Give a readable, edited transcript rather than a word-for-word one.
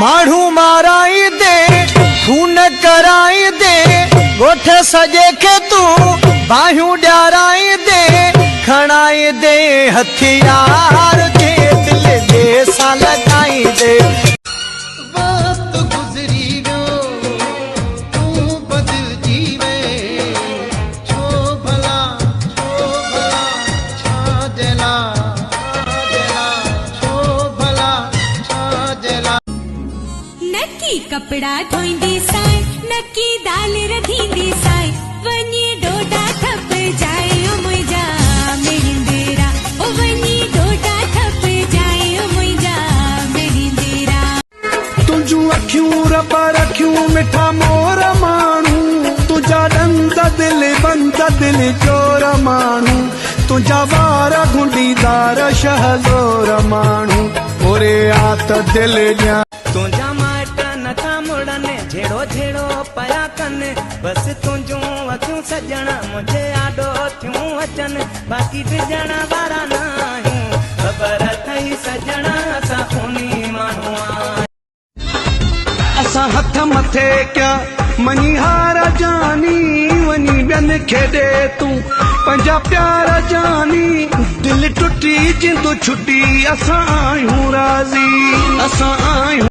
माण्हू माराई दे खून कराई दे गोठ सजे के तू बाहियूं ॾियाराई दे खणाई दे हथियार के दिल दे सां लॻाई दे। वक्त गुज़री वियो तूं बदिलजी वे छो भला छा जला छो भला छा जला। नकी कपड़ा धोईंदी साई नकी दाल रधींदी साई वनी डोडा थप जाए ओ मुंहिंजा मेहिंदेरा ओ वनी डोडा थप जाए ओ मुंहिंजा मेहिंदेरा। तुझू अखियूं रब रखियूं मिठा मोर माण्हू तुझा ॾंद दिल बंद दिल चोर माण्हू तुझा वार गुंडीदार शहज़ोर माण्हू ओरे आत दिल ॼा। तुझा माट नथा मुड़ने झेड़ो झेड़ो पया कने बस तुझूं अखियूं सजण मुझे आडो थियूं अचन बाक़ी ॾिजण वारा न आहियूं ख़बर अथई सजण असां खूनी माण्हू असां हथ मथे क्या मनी हार जानी वनी ॿियनि खे ॾे तूं पंहिंजा प्यार जानी दिल टुटी जिंदू छुटी असां आहियूं राज़ी असां आहियूं।